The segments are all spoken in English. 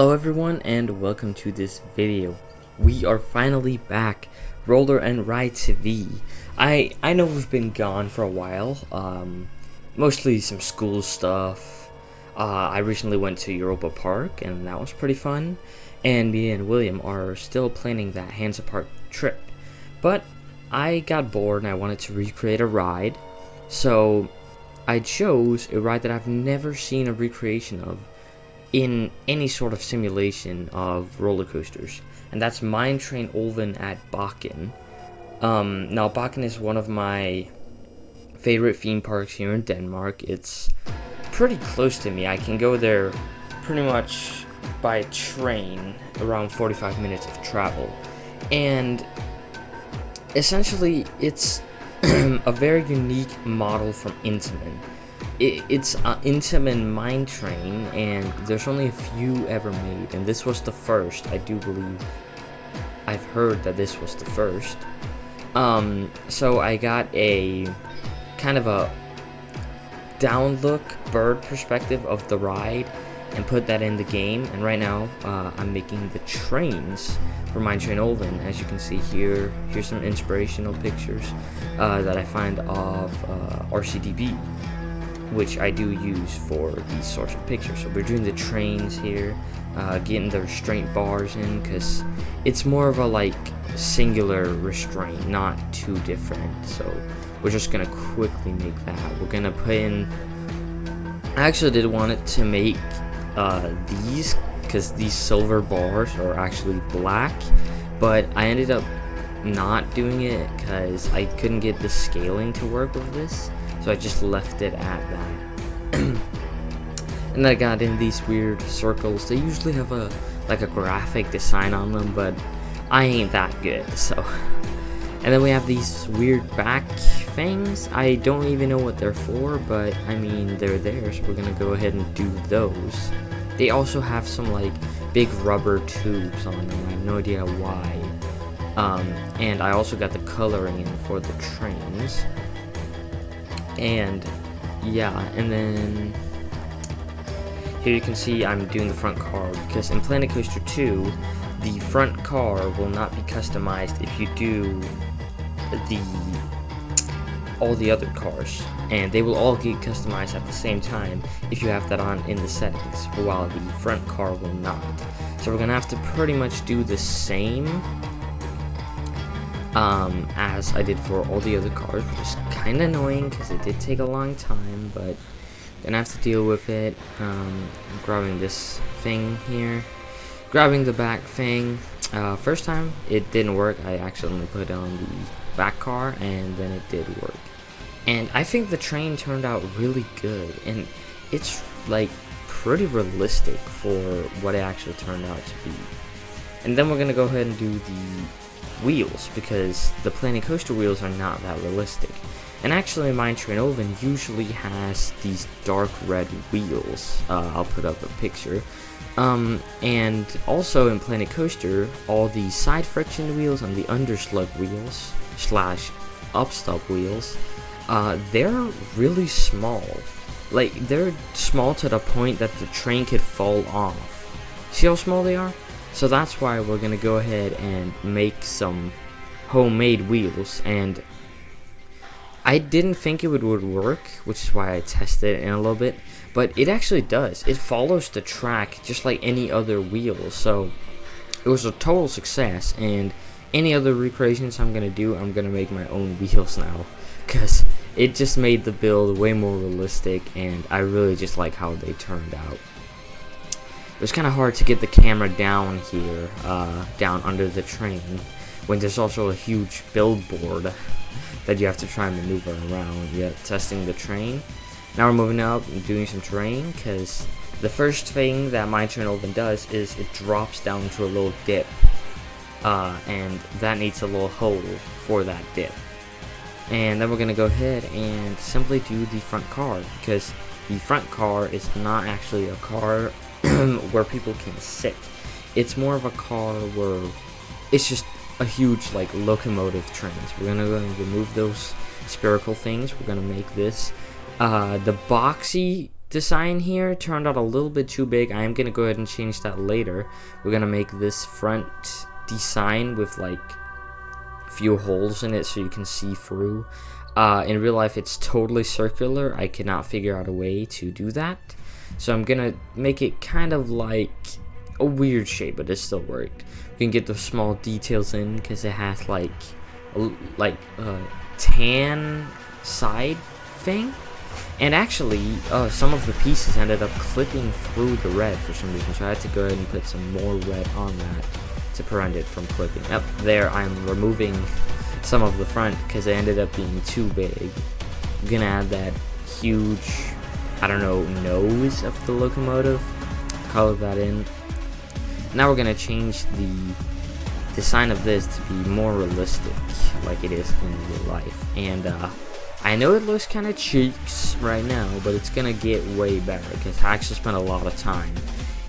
Hello everyone and welcome to this video. We are finally back, Roller&Ride TV. I know we've been gone for a while, mostly some school stuff. I recently went to Europa Park and that was pretty fun, and me and William are still planning that hands apart trip. But I got bored and I wanted to recreate a ride, so I chose a ride that I've never seen a recreation of in any sort of simulation of roller coasters, and that's Mine Train Ulven at Bakken. Now Bakken is one of my favorite theme parks here in Denmark. It's pretty close to me. I can go there pretty much by train, around 45 minutes of travel, and essentially it's a very unique model from Intamin. It's an Intamin mine train, and there's only a few ever made, and this was the first. I do believe I've heard that this was the first. So I got a kind of a down look bird perspective of the ride and put that in the game, and right now I'm making the trains for Mine Train Ulven. As you can see here, here's some inspirational pictures that I find of RCDB, which I do use for these sorts of pictures. So we're doing the trains here, getting the restraint bars in, because it's more of a like singular restraint, not too different. So we're just gonna quickly make that. We're gonna put in, I actually did want it to make these, because these silver bars are actually black, but I ended up not doing it because I couldn't get the scaling to work with this. So I just left it at that. And I got in these weird circles. They usually have a graphic design on them, but I ain't that good, so. And then we have these weird back things. I don't even know what they're for, but I mean, they're there, so we're gonna go ahead and do those. They also have some like big rubber tubes on them. I have no idea why. And I also got the coloring in for the trains. And yeah, and then here you can see I'm doing the front car, because in Planet Coaster 2 the front car will not be customized if you do all the other cars, and they will all get customized at the same time if you have that on in the settings, while the front car will not. So we're gonna have to pretty much do the same as I did for all the other cars, which is kind of annoying because it did take a long time, but gonna have to deal with it. I'm grabbing this thing here, grabbing the back thing. First time it didn't work. I accidentally put on the back car, and then it did work. And I think the train turned out really good, and it's like pretty realistic for what it actually turned out to be. And then we're gonna go ahead and do the wheels, because the Planet Coaster wheels are not that realistic. And actually Mine Train Ulven usually has these dark red wheels. I'll put up a picture. And also in Planet Coaster, all the side friction wheels and the underslug wheels slash upstop wheels, they're really small. Like, they're small to the point that the train could fall off. See how small they are? So that's why we're gonna go ahead and make some homemade wheels, and I didn't think it would work, which is why I tested it in a little bit, but it actually does. It follows the track just like any other wheel, so it was a total success. And any other recreations I'm gonna do, I'm gonna make my own wheels now, because it just made the build way more realistic, and I really just like how they turned out. It was kind of hard to get the camera down here, down under the train, when there's also a huge billboard that you have to try and maneuver around. Yeah, testing the train. Now we're moving up and doing some terrain, because the first thing that Mine Train Ulven does is it drops down to a little dip, and that needs a little hole for that dip. And then we're gonna go ahead and simply do the front car, because the front car is not actually a car where people can sit. It's more of a car where it's just a huge like locomotive train. So we're gonna go and remove those spherical things. We're gonna make this. The boxy design here turned out a little bit too big. I am gonna go ahead and change that later. We're gonna make this front design with like a few holes in it so you can see through. In real life it's totally circular. I cannot figure out a way to do that, so I'm gonna make it kind of like a weird shape, but it still worked. We can get the small details in because it has like a tan side thing. And actually, some of the pieces ended up clipping through the red for some reason, so I had to go ahead and put some more red on that to prevent it from clipping. Up there, I'm removing some of the front because it ended up being too big. I'm gonna add that huge, I don't know, nose of the locomotive, color that in. Now we're gonna change the design of this to be more realistic, like it is in real life. And I know it looks kind of cheeks right now, but it's gonna get way better because I actually spent a lot of time.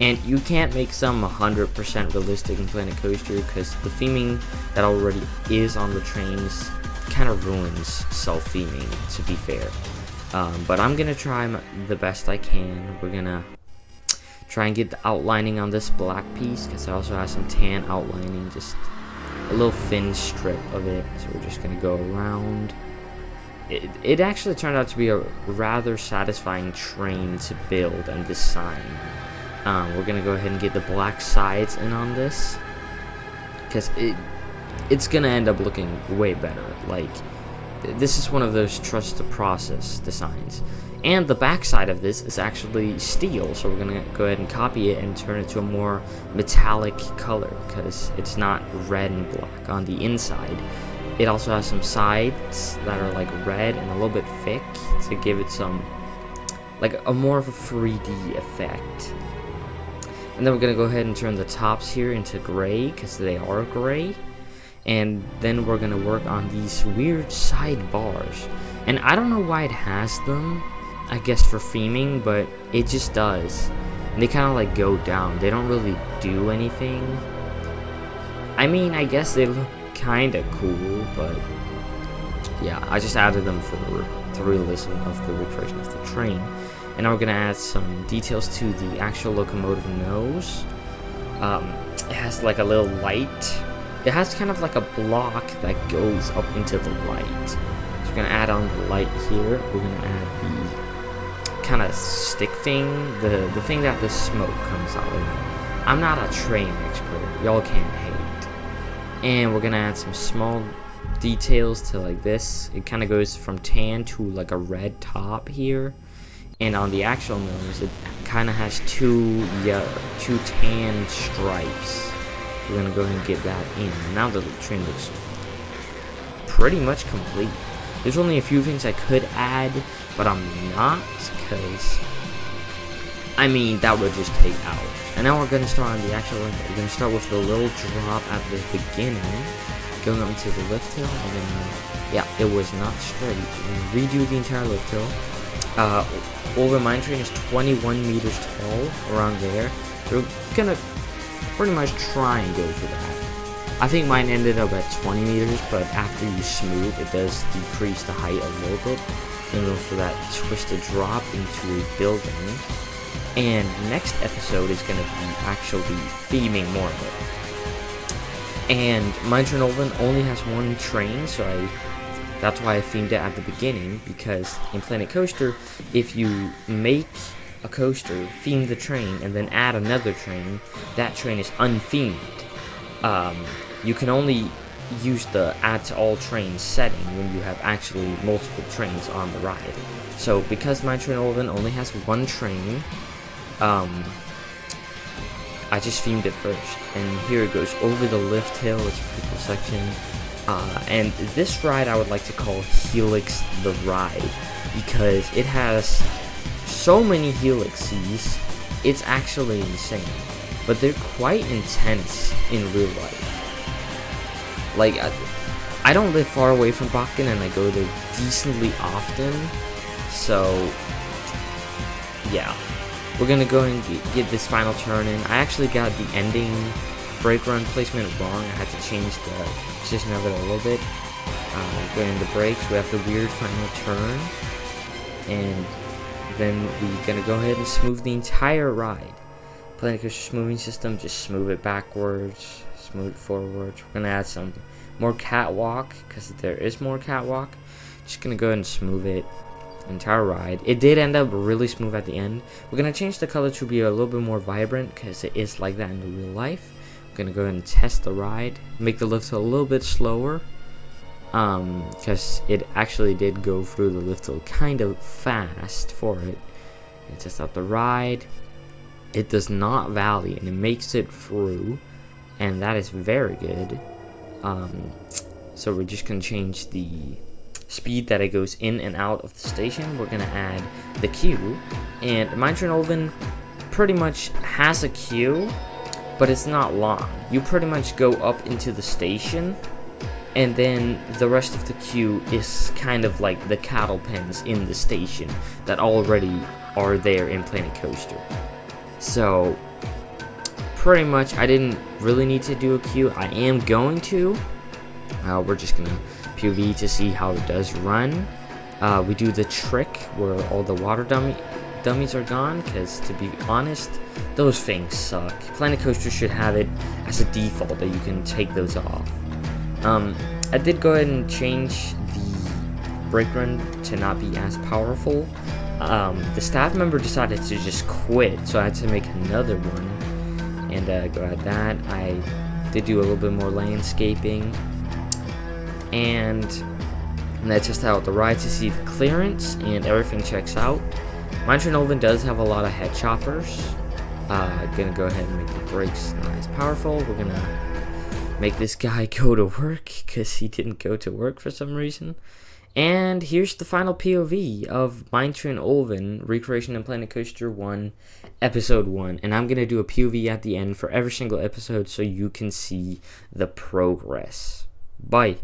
And you can't make some 100% realistic in Planet Coaster because the theming that already is on the trains kind of ruins self-theming, to be fair. But I'm gonna try the best I can. We're gonna try and get the outlining on this black piece because it also has some tan outlining, just a little thin strip of it. So we're just gonna go around. It actually turned out to be a rather satisfying train to build and design. We're gonna go ahead and get the black sides in on this because it's gonna end up looking way better. Like, this is one of those trust the process designs. And the back side of this is actually steel, so we're gonna go ahead and copy it and turn it to a more metallic color because it's not red and black on the inside. It also has some sides that are like red and a little bit thick to give it some, like a more of a 3D effect. And then we're gonna go ahead and turn the tops here into gray because they are gray. And then we're gonna work on these weird side bars. And I don't know why it has them, I guess for theming, but it just does. And they kind of like go down. They don't really do anything. I mean, I guess they look kind of cool, but yeah, I just added them for the realism of the recreation of the train. And now we're gonna add some details to the actual locomotive nose. It has like a little light. It has kind of like a block that goes up into the light. So we're gonna add on the light here. We're gonna add the kind of stick thing, the thing that the smoke comes out of. I'm not a train expert. Y'all can't hate. And we're gonna add some small details to like this. It kind of goes from tan to like a red top here. And on the actual nose, it kind of has two tan stripes. We're gonna go ahead and get that in. And now the train looks pretty much complete. There's only a few things I could add, but I'm not, because I mean, that would just take hours. And now we're gonna start on the actual lift. We're gonna start with the little drop at the beginning, going up into the lift hill, and then, yeah, it was not straight. We're gonna redo the entire lift hill. Over mine train is 21 meters tall, around there. We're gonna pretty much try and go for that. I think mine ended up at 20 meters, but after you smooth, it does decrease the height a little bit. And go for that twisted drop into a building. And next episode is going to be actually theming more of it. And mine train ulven only has one train, so that's why I themed it at the beginning, because in Planet Coaster, if you make a coaster, theme the train, and then add another train, that train is unthemed. You can only use the add to all trains setting when you have actually multiple trains on the ride. So because mine train ulven only has one train, I just themed it first. And here it goes over the lift hill. It's a pretty cool section. And this ride I would like to call Helix the Ride, because it has so many helixes, it's actually insane. But they're quite intense in real life. Like, I don't live far away from Bakken, and I go there decently often, so yeah. We're gonna go and get this final turn in. I actually got the ending brake run placement wrong. I had to change the position of it a little bit. Going into brakes, we have the weird final turn, and then we're gonna go ahead and smooth the entire ride. Planetcoaster smoothing system, just smooth it backwards, smooth it forwards. We're gonna add some more catwalk, because there is more catwalk. Just gonna go ahead and smooth it, entire ride. It did end up really smooth at the end. We're gonna change the color to be a little bit more vibrant, because it is like that in real life. We're gonna go ahead and test the ride, make the lift a little bit slower, because it actually did go through the lift kind of fast for it. And test out the ride. It does not valley, and it makes it through, and that is very good. So we're just gonna change the speed that it goes in and out of the station. We're gonna add the queue, and Mine Train Ulven pretty much has a queue, but it's not long. You pretty much go up into the station, and then the rest of the queue is kind of like the cattle pens in the station that already are there in Planetcoaster. So pretty much I didn't really need to do a queue. I am going to. We're just gonna POV to see how it does run. We do the trick where all the water dummies are gone, because to be honest, those things suck. Planetcoaster should have it as a default that you can take those off. I did go ahead and change the brake run to not be as powerful. The staff member decided to just quit, so I had to make another one and go at that. I did do a little bit more landscaping, and I tested out the ride to see the clearance, and everything checks out. Mine Train Ulven does have a lot of head choppers. Gonna go ahead and make the brakes not as powerful. We're gonna make this guy go to work, because he didn't go to work for some reason. And here's the final POV of Mine Train Ulven Recreation in Planetcoaster 1, Episode 1. And I'm going to do a POV at the end for every single episode so you can see the progress. Bye.